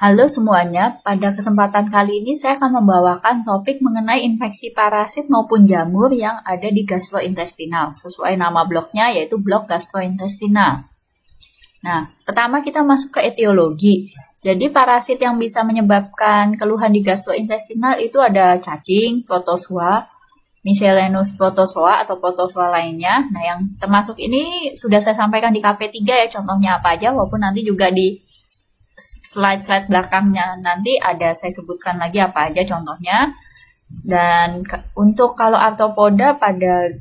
Halo semuanya, pada kesempatan kali ini saya akan membawakan topik mengenai infeksi parasit maupun jamur yang ada di gastrointestinal, sesuai nama blognya yaitu blog gastrointestinal. Nah, pertama kita masuk ke etiologi. Jadi parasit yang bisa menyebabkan keluhan di gastrointestinal itu ada cacing, protozoa, miscellaneous protozoa atau protozoa lainnya. Nah, yang termasuk ini sudah saya sampaikan di KP3 ya, contohnya apa aja, walaupun nanti juga di slide-slide belakangnya nanti ada saya sebutkan lagi apa aja contohnya. Dan untuk kalau arthropoda pada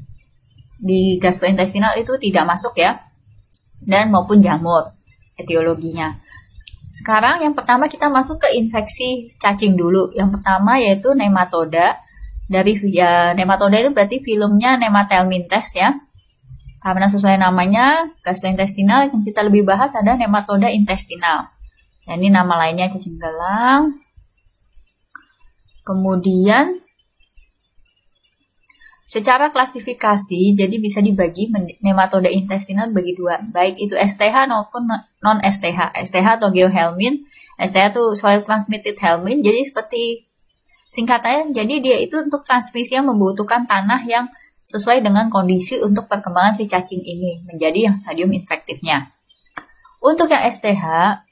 di gastrointestinal itu tidak masuk ya, dan maupun jamur etiologinya. Sekarang yang pertama kita masuk ke infeksi cacing dulu. Yang pertama yaitu nematoda. Dari nematoda itu berarti filumnya Nemathelminthes ya. Karena sesuai namanya gastrointestinal, yang kita lebih bahas ada nematoda intestinal. Nah, ini nama lainnya cacing galang. Kemudian secara klasifikasi, jadi bisa dibagi nematoda intestinal bagi dua, baik itu STH maupun non-STH. STH atau geohelmin, STH itu soil transmitted helmin, jadi seperti singkatannya, jadi dia itu untuk transmisi yang membutuhkan tanah yang sesuai dengan kondisi untuk perkembangan si cacing ini menjadi yang stadium infektifnya. Untuk yang STH,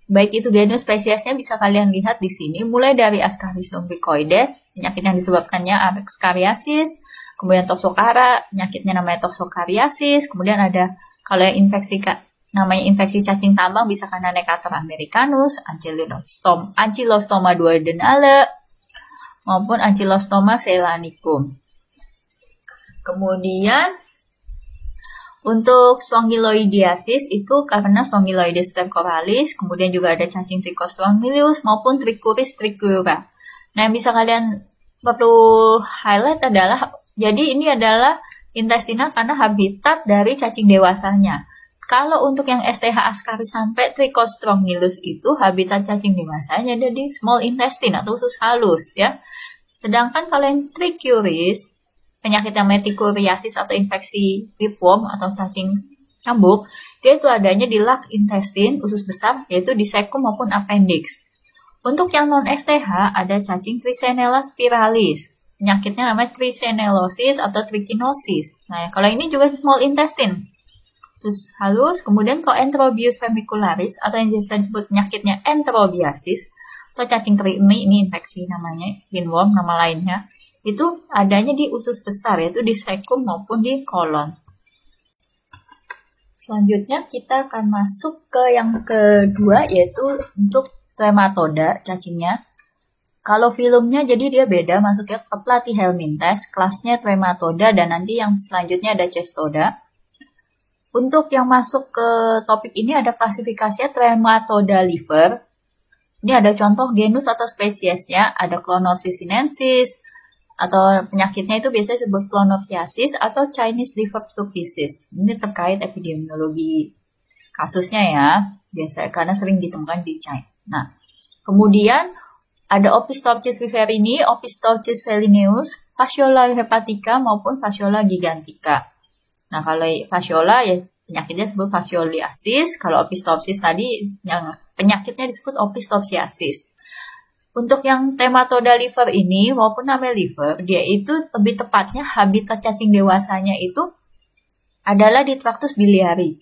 baik itu genus spesiesnya bisa kalian lihat di sini, mulai dari Ascaris lumbricoides, penyakit yang disebabkannya Ascariasis, kemudian toxocara, penyakitnya namanya toxocariasis, kemudian ada kalau yang namanya infeksi cacing tambang bisa karena Necator americanus, Ankylostoma duodenale, maupun Ankylostoma selanicum. Kemudian untuk Strongyloidiasis itu karena Strongyloides stercoralis, kemudian juga ada cacing Trichostrongylius maupun Trichuris trichiura. Nah, yang bisa kalian perlu highlight adalah, jadi ini adalah intestinal karena habitat dari cacing dewasanya. Kalau untuk yang STH Ascaris sampai Trichostrongylius itu habitat cacing dewasanya ada di small intestine atau usus halus ya. Sedangkan kalau yang Trichuris, penyakit yang metikuriasis atau infeksi whipworm atau cacing cambuk, dia itu adanya di large intestine, usus besar, yaitu di cecum maupun appendix. Untuk yang non-STH ada cacing Trichinella spiralis, penyakitnya namanya trichinellosis atau trichinosis. Nah, kalau ini juga small intestine, usus halus. Kemudian kalau Enterobius vermicularis atau yang biasa disebut penyakitnya enterobiasis atau cacing krimi, ini infeksi namanya, pinworm nama lainnya, itu adanya di usus besar, yaitu di cecum maupun di kolon. Selanjutnya kita akan masuk ke yang kedua, yaitu untuk trematoda cacingnya. Kalau filumnya jadi dia beda, masuknya ke Platyhelminthes, kelasnya trematoda, dan nanti yang selanjutnya ada cestoda. Untuk yang masuk ke topik ini ada klasifikasinya trematoda liver. Ini ada contoh genus atau spesiesnya, ada Clonorchis sinensis, atau penyakitnya itu biasanya disebut Clonorchiasis atau Chinese liver flukisis. Ini terkait epidemiologi kasusnya ya, biasa karena sering ditemukan di China. Nah, kemudian ada Opisthorchis viverini, Opisthorchis felineus, Fasciola hepatica maupun Fasciola gigantica. Nah, kalau fasciola ya penyakitnya disebut fascioliasis, kalau Opisthorchis tadi yang penyakitnya disebut Opisthorchiasis. Untuk yang trematoda liver ini, walaupun namanya liver, dia itu lebih tepatnya habitat cacing dewasanya itu adalah di Tractus biliari.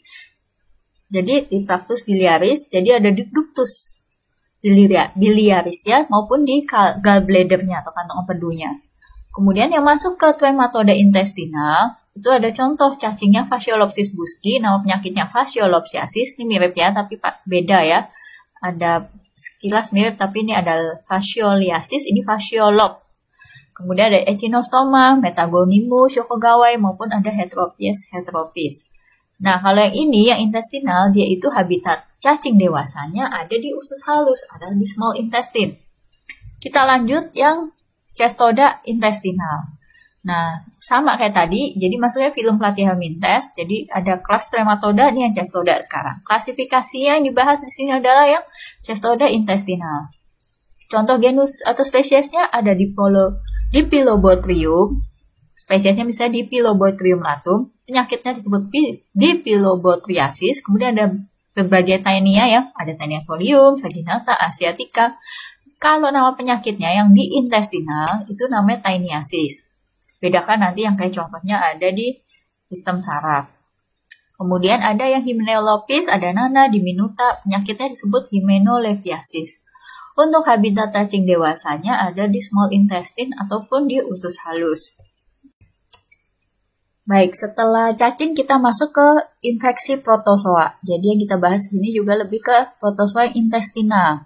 Jadi di Tractus biliaris, jadi ada di ductus biliaris ya, maupun di gallbladdernya atau kantong empedunya. Kemudian yang masuk ke trematoda intestinal, itu ada contoh cacingnya Fasciolopsis buski, nama penyakitnya Fasciolopsiasis, ini mirip ya, tapi beda ya. Ada sekilas mirip, tapi ini ada fascioliasis, ini fasciolop. Kemudian ada Echinostoma, Metagonimus, Yokogawai, maupun ada Heteropis. Nah, kalau yang ini, yang intestinal, dia itu habitat cacing dewasanya ada di usus halus, ada di small intestine. Kita lanjut yang cestoda intestinal. Nah, sama kayak tadi, jadi masuknya filum Platyhelminthes, jadi ada kelas trematoda, ini yang cestoda sekarang. Klasifikasinya yang dibahas di sini adalah yang cestoda intestinal. Contoh genus atau spesiesnya ada Dipilobotrium, spesiesnya misalnya Dipilobotrium latum, penyakitnya disebut Dipilobotriasis, kemudian ada berbagai Taenia ya, ada Taenia solium, saginata, asiatica. Kalau nama penyakitnya yang di intestinal itu namanya taeniasis. Bedakan nanti yang kayak contohnya ada di sistem saraf. Kemudian ada yang Hymenolopis, ada Nana, diminuta, penyakitnya disebut Hymenolepiasis. Untuk habitat cacing dewasanya ada di small intestine ataupun di usus halus. Baik, setelah cacing kita masuk ke infeksi protozoa. Jadi yang kita bahas di sini juga lebih ke protozoa intestinal.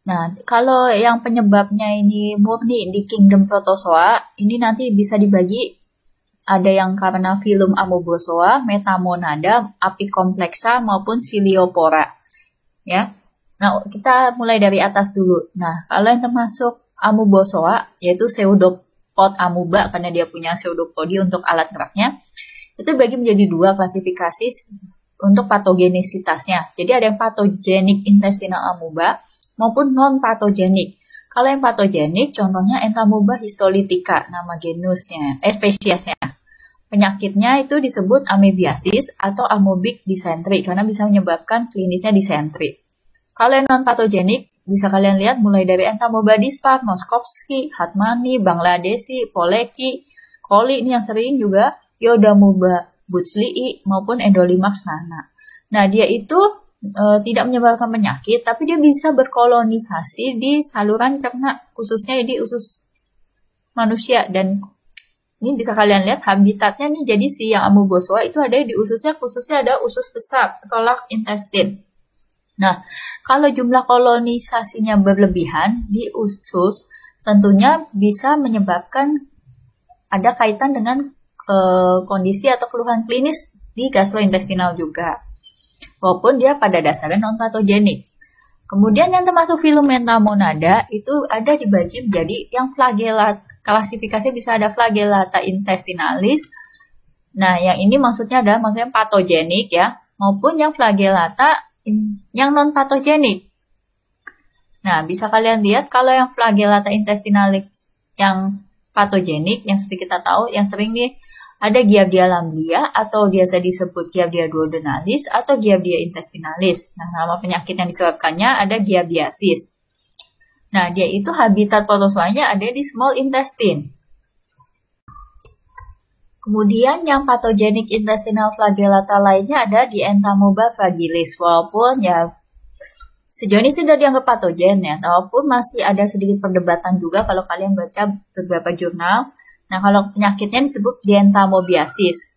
Nah, kalau yang penyebabnya ini murni di kingdom protozoa, ini nanti bisa dibagi. Ada yang karena filum Amoebozoa, Metamonada, Apicomplexa maupun Ciliopora. Ya. Nah, kita mulai dari atas dulu. Nah, kalau yang termasuk Amoebozoa yaitu pseudopod amoeba karena dia punya pseudopodi untuk alat geraknya, itu bagi menjadi dua klasifikasi untuk patogenisitasnya. Jadi ada yang patogenik intestinal amoeba maupun non patogenik. Kalau yang patogenik, contohnya Entamoeba histolytica, nama genusnya, spesiesnya. Penyakitnya itu disebut amebiasis atau amoebic dysentery, karena bisa menyebabkan klinisnya dysentery. Kalau yang non-patogenik, bisa kalian lihat mulai dari Entamoeba dispar, Noskowski, Hartmanni, Bangladeshi, Poleki, Coli, ini yang sering juga, Yodamoeba butzlii, maupun Endolimax nana. Nah, dia itu tidak menyebabkan penyakit, tapi dia bisa berkolonisasi di saluran cerna, khususnya di usus manusia. Dan ini bisa kalian lihat habitatnya nih, jadi si yang Amoebozoa itu ada di ususnya, khususnya ada usus besar atau large intestine. Nah, kalau jumlah kolonisasinya berlebihan di usus, tentunya bisa menyebabkan ada kaitan dengan kondisi atau keluhan klinis di gastrointestinal juga. Walaupun dia pada dasarnya non-patogenik. Kemudian yang termasuk filum Metamonada itu ada dibagi menjadi yang flagelata. Klasifikasi bisa ada flagellata intestinalis. Nah, yang ini maksudnya patogenik ya, maupun yang flagellata yang non-patogenik. Nah, bisa kalian lihat kalau yang flagellata intestinalis yang patogenik, yang seperti kita tahu, yang sering nih ada Giardia lamblia atau biasa disebut Giardia duodenalis atau Giardia intestinalis. Nah, nama penyakit yang disebabkannya ada Giardiasis. Nah, dia itu habitat protozoanya ada di small intestine. Kemudian yang patogenik intestinal flagellata lainnya ada di Entamoeba fragilis. Walaupun ya sejauh ini sudah dianggap patogen ya, walaupun masih ada sedikit perdebatan juga kalau kalian baca beberapa jurnal. Nah, kalau penyakitnya disebut Entamoebiasis.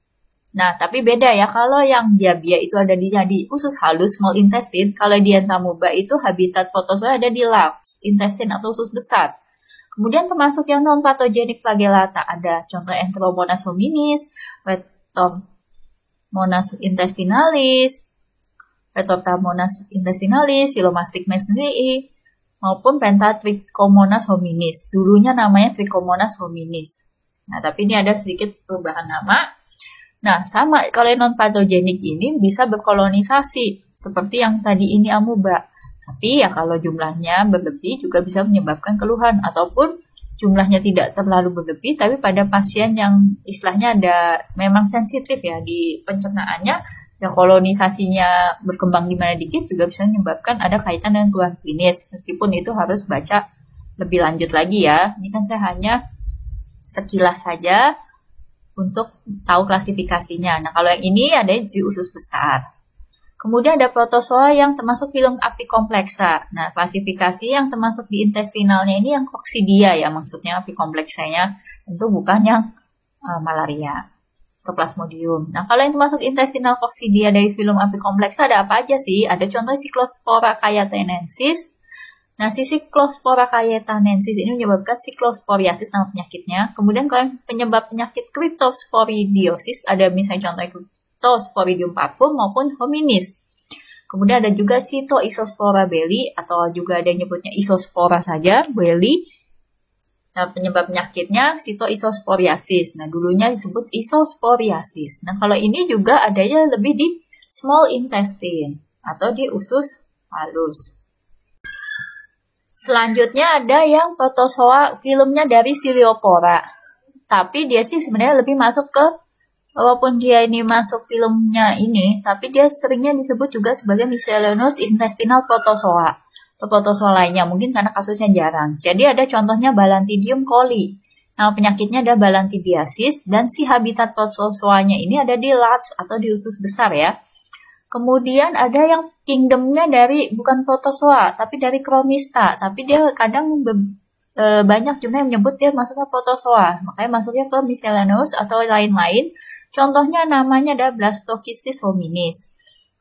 Nah, tapi beda ya, kalau yang diabia itu ada di usus halus, small intestine, kalau di Entamoeba itu habitat protozoa ada di large intestine atau usus besar. Kemudian termasuk yang non-patogenik flagellata, ada contoh Enteromonas hominis, Retormonas intestinalis, Silomastic mesnii, maupun Pentatrichomonas hominis. Dulunya namanya Trichomonas hominis. Nah, tapi ini ada sedikit perubahan nama. Nah, sama kalau non-patogenik ini bisa berkolonisasi, seperti yang tadi ini amoeba. Tapi ya kalau jumlahnya berlebih juga bisa menyebabkan keluhan, ataupun jumlahnya tidak terlalu berlebih, tapi pada pasien yang istilahnya ada memang sensitif ya di pencernaannya, ya kolonisasinya berkembang di mana dikit juga bisa menyebabkan ada kaitan dengan keluhan klinis. Meskipun itu harus baca lebih lanjut lagi ya. Ini kan saya hanya sekilas saja untuk tahu klasifikasinya. Nah, kalau yang ini ada di usus besar. Kemudian ada protozoa yang termasuk filum Apicomplexa. Nah, klasifikasi yang termasuk di intestinalnya ini yang Coccidia ya, maksudnya Apicomplexa-nya. Tentu bukan yang malaria atau Plasmodium. Nah, kalau yang termasuk intestinal Coccidia dari filum Apicomplexa ada apa aja sih? Ada contoh Cyclospora cayetanensis. Nah, si Cyclospora cayetanensis ini menyebabkan cyclosporiasis nama penyakitnya. Kemudian kalau penyebab penyakit Cryptosporidiosis ada misalnya contoh Cryptosporidium parvum maupun hominis. Kemudian ada juga Cytoisospora belli atau juga ada yang nyebutnya isospora saja, belli. Nah, penyebab penyakitnya Cytoisosporiasis. Nah, dulunya disebut isosporiasis. Nah, kalau ini juga adanya lebih di small intestine atau di usus halus. Selanjutnya ada yang protozoa filumnya dari Ciliopora. Tapi dia sih sebenarnya lebih masuk ke walaupun dia ini masuk filmnya ini, tapi dia seringnya disebut juga sebagai miscellaneous intestinal protozoa atau protozoa lainnya, mungkin karena kasusnya jarang. Jadi ada contohnya Balantidium coli. Nah, penyakitnya ada balantidiasis, dan si habitat protozoanya ini ada di large atau di usus besar ya. Kemudian ada yang kingdomnya dari bukan protozoa, tapi dari chromista, tapi dia kadang banyak juga yang menyebut dia masuknya protozoa, makanya masuknya ke miscellaneous atau lain-lain. Contohnya namanya ada Blastocystis hominis.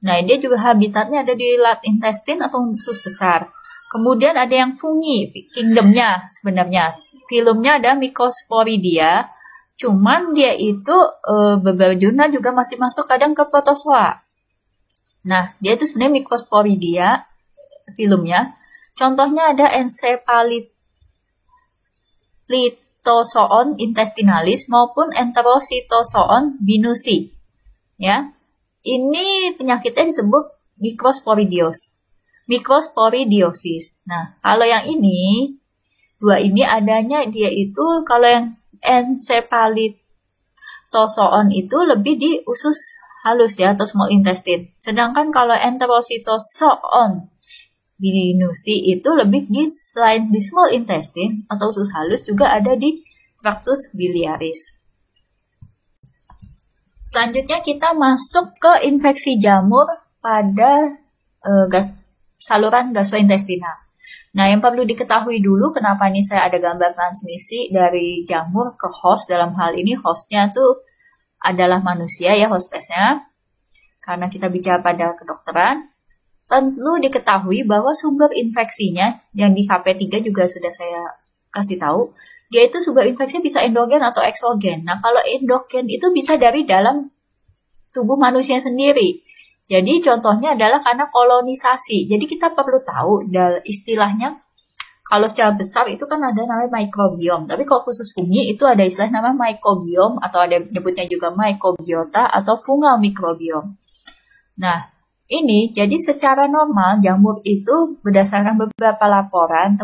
Nah, dia juga habitatnya ada di large intestine atau usus besar. Kemudian ada yang fungi, kingdomnya sebenarnya. Filumnya ada Mycosporidia, cuman dia itu beberapa jurnal juga masih masuk kadang ke protozoa. Nah, dia itu sebenarnya Mycosporidia filumnya. Contohnya ada Encephalitozoon intestinalis maupun Enterocytozoon binusi. Ya. Ini penyakitnya disebut Mycosporidiosis. Nah, kalau yang ini dua ini adanya dia itu kalau yang Encephalitozoon itu lebih di usus halus ya atau small intestine. Sedangkan kalau Enterocytozoon binusi itu lebih di selain di small intestine atau usus halus juga ada di tractus biliaris. Selanjutnya kita masuk ke infeksi jamur pada saluran gastrointestinal. Nah, yang perlu diketahui dulu kenapa ini saya ada gambar transmisi dari jamur ke host. Dalam hal ini hostnya tuh adalah manusia ya, hostesnya. Karena kita bicara pada kedokteran, perlu diketahui bahwa sumber infeksinya yang di HP3 juga sudah saya kasih tahu, dia itu sumber infeksi bisa endogen atau eksogen. Nah, kalau endogen itu bisa dari dalam tubuh manusia sendiri. Jadi contohnya adalah karena kolonisasi. Jadi kita perlu tahu istilahnya, kalau secara besar itu kan ada namanya microbiome. Tapi kalau khusus fungi itu ada istilah namanya mycobiome atau ada nyebutnya juga mycobiota atau fungal microbiome. Nah, ini jadi secara normal jamur itu berdasarkan beberapa laporan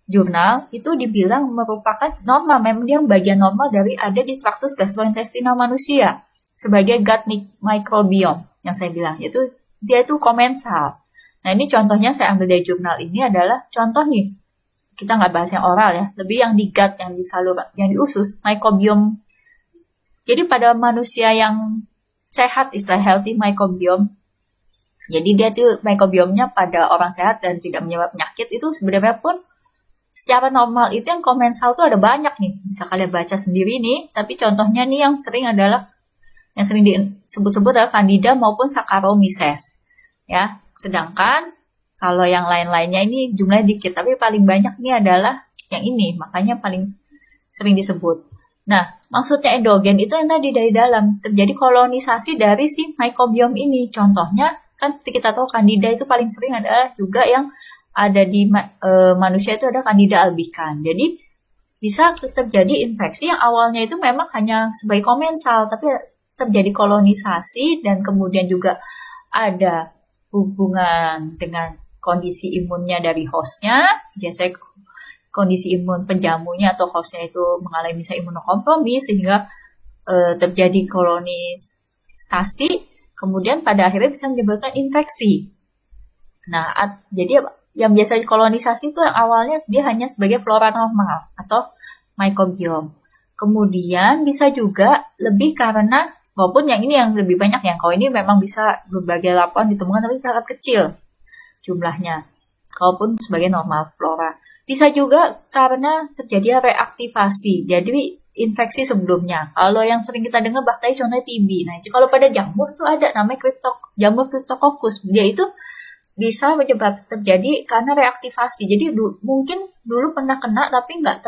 jurnal itu dibilang merupakan normal, memang dia bagian normal dari ada di traktus gastrointestinal manusia sebagai gut microbiome yang saya bilang, itu dia itu komensal. Nah, ini contohnya saya ambil dari jurnal ini adalah contoh nih, kita nggak bahas yang oral ya, lebih yang di gut, yang di saluran, yang di usus, microbiome. Jadi pada manusia yang sehat, istilah healthy microbiome, jadi dia tuh microbiome-nya pada orang sehat dan tidak menyebabkan penyakit itu sebenarnya pun secara normal itu yang komensal tuh ada banyak nih. Bisa kalian baca sendiri nih, tapi contohnya nih yang sering disebut-sebut adalah Candida maupun Saccharomyces. Ya, sedangkan kalau yang lain-lainnya ini jumlahnya dikit, tapi paling banyak nih adalah yang ini, makanya paling sering disebut. Nah, maksudnya endogen itu yang tadi dari dalam, terjadi kolonisasi dari si microbiome ini. Contohnya, kan seperti kita tahu Candida itu paling sering adalah juga yang ada di manusia itu ada Candida albicans. Jadi, bisa terjadi infeksi yang awalnya itu memang hanya sebagai komensal, tapi terjadi kolonisasi dan kemudian juga ada hubungan dengan kondisi imunnya dari hostnya. Biasanya kondisi imun penjamunya atau hostnya itu mengalami misalnya imunokompromi sehingga terjadi kolonisasi, kemudian pada akhirnya bisa menyebabkan infeksi. Nah, jadi yang biasa kolonisasi itu yang awalnya dia hanya sebagai flora normal atau microbiome. Kemudian bisa juga lebih karena, walaupun yang ini yang lebih banyak yang kalau ini memang bisa berbagai laporan ditemukan tapi sangat kecil jumlahnya, kalaupun sebagai normal flora. Bisa juga karena terjadi reaktivasi, jadi infeksi sebelumnya. Kalau yang sering kita dengar bakteri contohnya TB. Nah, kalau pada jamur tuh ada namanya jamur Cryptococcus. Dia itu bisa menyebabkan terjadi karena reaktivasi. Jadi mungkin dulu pernah kena tapi nggak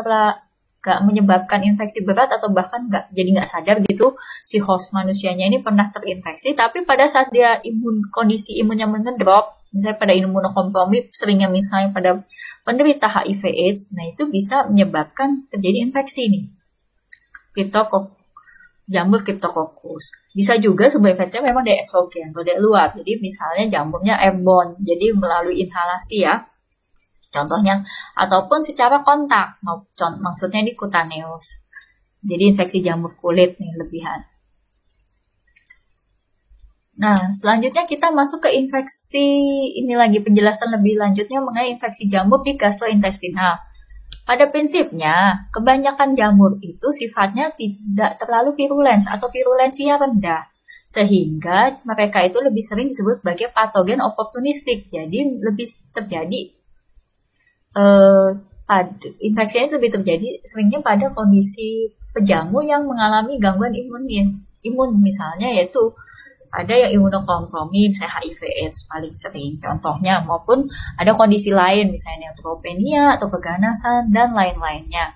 menyebabkan infeksi berat atau bahkan nggak sadar gitu si host manusianya ini pernah terinfeksi. Tapi pada saat dia kondisi imunnya ngedrop, misalnya pada imunokompromi, seringnya misalnya pada penderita HIV/AIDS, nah itu bisa menyebabkan terjadi infeksi nih. Jamur Cryptococcus. Bisa juga sumber infeksinya memang dari eksogen atau dari luar. Jadi misalnya jamurnya airborne, jadi melalui inhalasi ya. Contohnya, ataupun secara kontak, maksudnya di cutaneous. Jadi infeksi jamur kulit nih lebihan. Nah, selanjutnya kita masuk ke infeksi, ini lagi penjelasan lebih lanjutnya mengenai infeksi jamur di gastrointestinal. Pada prinsipnya, kebanyakan jamur itu sifatnya tidak terlalu virulens atau virulensinya rendah. Sehingga mereka itu lebih sering disebut sebagai patogen oportunistik. Jadi lebih terjadi, infeksinya itu lebih terjadi seringnya pada kondisi penjamu yang mengalami gangguan imun misalnya yaitu ada yang imunokompromi, misalnya HIV/AIDS paling sering contohnya, maupun ada kondisi lain misalnya neutropenia atau keganasan dan lain-lainnya.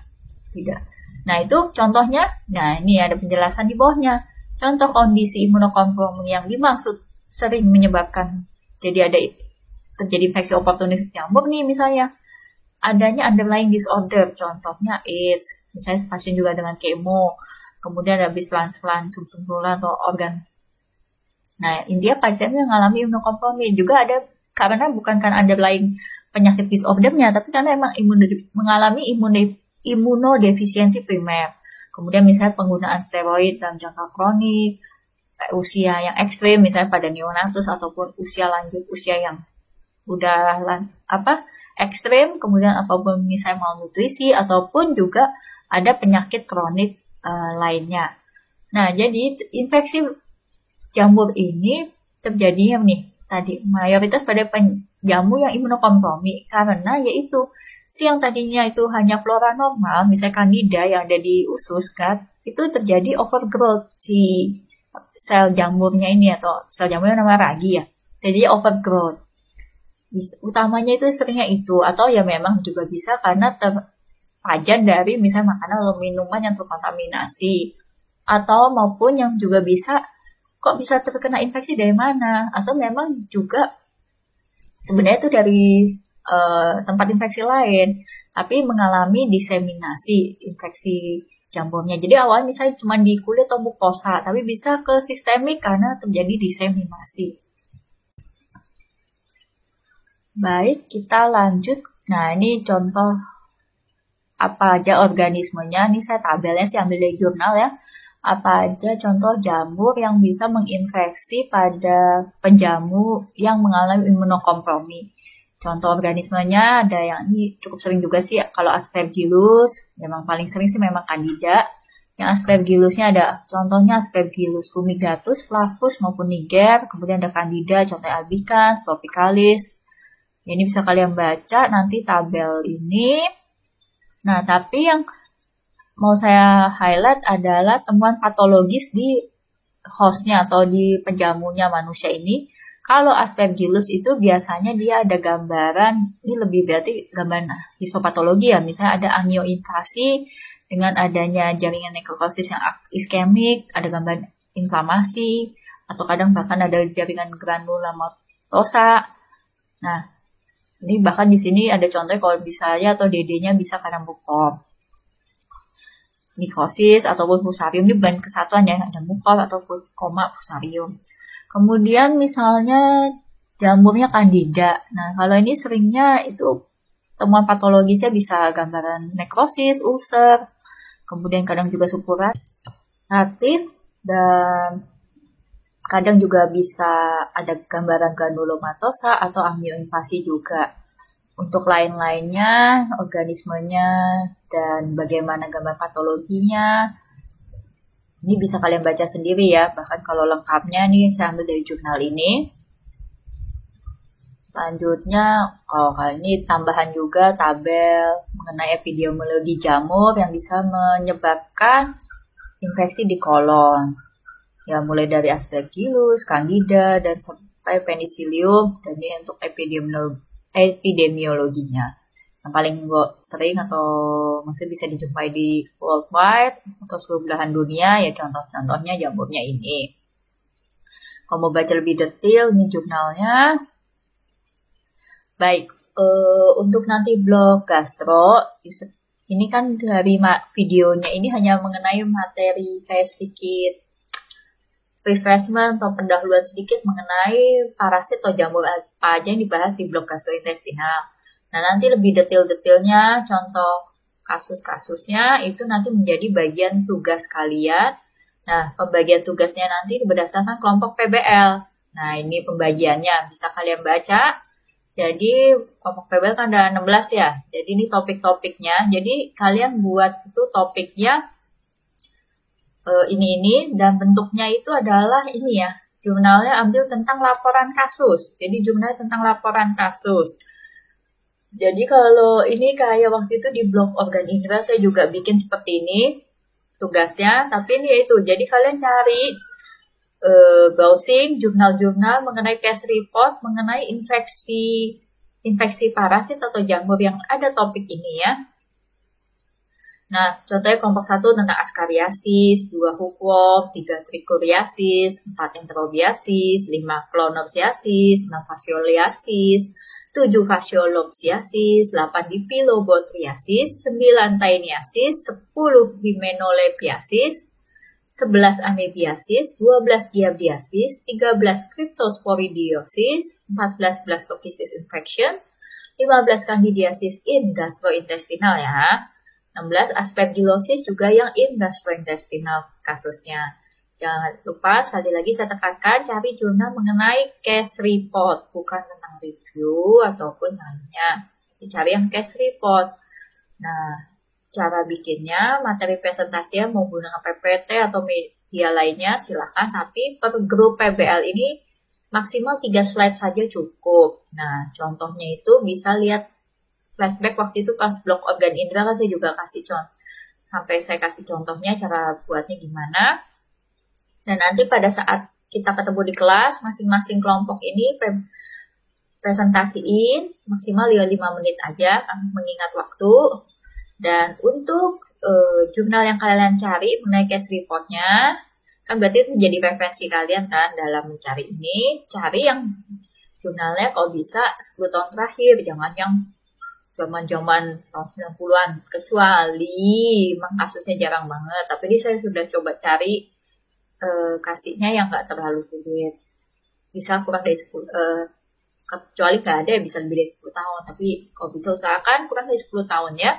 Tidak. Nah itu contohnya. Nah ini ada penjelasan di bawahnya. Contoh kondisi imunokompromi yang dimaksud sering menyebabkan jadi ada terjadi infeksi oportunistik jamur nih misalnya adanya underlying disorder, contohnya AIDS, misalnya pasien juga dengan kemo, kemudian habis transplant sum-sum tulang atau organ. Nah, intinya pasien yang mengalami imunokompromi juga ada karena bukan karena underlying penyakit disordernya, tapi karena emang mengalami imunodefisiensi primer. Kemudian misalnya penggunaan steroid dalam jangka kronik, usia yang ekstrim, misalnya pada neonatus ataupun usia lanjut, usia yang udah ekstrim, kemudian apapun misalnya malnutrisi ataupun juga ada penyakit kronik lainnya. Nah, jadi infeksi jamur ini terjadinya nih tadi mayoritas pada penjamu yang imunokompromi karena yaitu si yang tadinya itu hanya flora normal, misalnya candida yang ada di usus gut, itu terjadi overgrowth si sel jamurnya ini atau sel jamurnya namanya ragi ya. Jadi overgrowth. Utamanya itu seringnya itu atau ya memang juga bisa karena terpajan dari misalnya makanan atau minuman yang terkontaminasi atau maupun yang juga bisa kok bisa terkena infeksi dari mana? Atau memang juga sebenarnya itu dari tempat infeksi lain, tapi mengalami diseminasi infeksi jamurnya. Jadi awalnya misalnya cuma di kulit atau mukosa, tapi bisa ke sistemik karena terjadi diseminasi. Baik, kita lanjut. Nah, ini contoh apa aja organismenya. Ini saya tabelnya sih ambil dari jurnal ya. Apa aja contoh jamur yang bisa menginfeksi pada penjamu yang mengalami imunokompromi. Contoh organismenya ada yang ini cukup sering juga sih kalau Aspergillus, memang paling sering sih memang Candida. Yang Aspergillusnya ada contohnya Aspergillus fumigatus, flavus maupun niger, kemudian ada Candida, contohnya albicans, tropicalis. Ini bisa kalian baca nanti tabel ini. Nah, tapi yang mau saya highlight adalah temuan patologis di hostnya atau di penjamunya manusia ini. Kalau Aspergillus itu biasanya dia ada gambaran, ini lebih berarti gambaran histopatologi ya, misalnya ada angioinflasi dengan adanya jaringan nekrosis yang iskemik, ada gambaran inflamasi, atau kadang bahkan ada jaringan granulomatosa. Nah, ini bahkan di sini ada contohnya kalau misalnya atau DD-nya bisa karena mukom. Mikosis ataupun fusarium ini bukan kesatuan ya, ada mukol ataupun koma fusarium. Kemudian misalnya jamurnya candida. Nah, kalau ini seringnya itu temuan patologisnya bisa gambaran nekrosis, ulcer, kemudian kadang juga suppuratif dan kadang juga bisa ada gambaran granulomatosa atau angioinflasi juga. Untuk lain-lainnya, organismenya, dan bagaimana gambar patologinya, ini bisa kalian baca sendiri ya. Bahkan kalau lengkapnya nih saya ambil dari jurnal ini. Selanjutnya, kali ini tambahan juga tabel mengenai epidemiologi jamur yang bisa menyebabkan infeksi di kolon. Ya, mulai dari Aspergillus, Candida, dan sampai Penicillium, dan ini untuk epidemiologinya. Yang paling sering atau masih bisa dijumpai di worldwide atau seluruh belahan dunia ya contoh-contohnya jamurnya ini. Kalau mau baca lebih detail ini jurnalnya. Baik, untuk nanti blog gastro ini kan dari videonya ini hanya mengenai materi kayak sedikit refreshment atau pendahuluan sedikit mengenai parasit atau jamur apa aja yang dibahas di blog gastrointestinal. Nah, nanti lebih detail-detailnya, contoh kasus-kasusnya, itu nanti menjadi bagian tugas kalian. Nah, pembagian tugasnya nanti berdasarkan kelompok PBL. Nah, ini pembagiannya. Bisa kalian baca. Jadi, kelompok PBL kan ada 16 ya. Jadi, ini topik-topiknya. Jadi, kalian buat itu topiknya ini. Dan bentuknya itu adalah ini ya. Jurnalnya ambil tentang laporan kasus. Jadi, jurnalnya tentang laporan kasus. Jadi, kalau ini kayak waktu itu di blog Organ Indra, saya juga bikin seperti ini tugasnya. Tapi ini yaitu, jadi kalian cari browsing jurnal-jurnal mengenai case report mengenai infeksi parasit atau jamur yang ada topik ini ya. Nah, contohnya kelompok 1 tentang askariasis, 2 hookworm, 3 trichuriasis, 4 enterobiasis, 5 clonorrhiasis, 6 fascioliasis, 7 fasciolopsiasis, 8 dipilobotriasis, 9 taeniasis, 10 hymenolepiasis, 11 amebiasis, 12 giardiasis, 13 cryptosporidiosis, 14 blastocystis infection, 15 candidiasis in gastrointestinal ya. 16 aspergillosis juga yang in gastrointestinal kasusnya. Jangan lupa sekali lagi saya tekankan cari jurnal mengenai case report, bukan tentang review ataupun lainnya. Cari yang case report. Nah, cara bikinnya, materi presentasinya mau gunakan PPT atau media lainnya silahkan, tapi per grup PBL ini maksimal 3 slide saja cukup. Nah, contohnya itu bisa lihat flashback waktu itu pas blog Organ Indra kan saya juga kasih contoh. Sampai saya kasih contohnya cara buatnya gimana. Dan nanti pada saat kita ketemu di kelas, masing-masing kelompok ini presentasiin maksimal 5 menit aja, mengingat waktu. Dan untuk jurnal yang kalian cari mengenai case reportnya, kan berarti itu menjadi preferensi kalian kan dalam mencari ini. Cari yang jurnalnya kalau bisa 10 tahun terakhir, jangan yang zaman-zaman tahun 90-an. Kecuali memang kasusnya jarang banget. Tapi ini saya sudah coba cari kasihnya yang nggak terlalu sulit. Bisa kurang dari 10 kecuali nggak ada bisa lebih dari 10 tahun. Tapi kalau bisa usahakan kurang dari 10 tahun ya.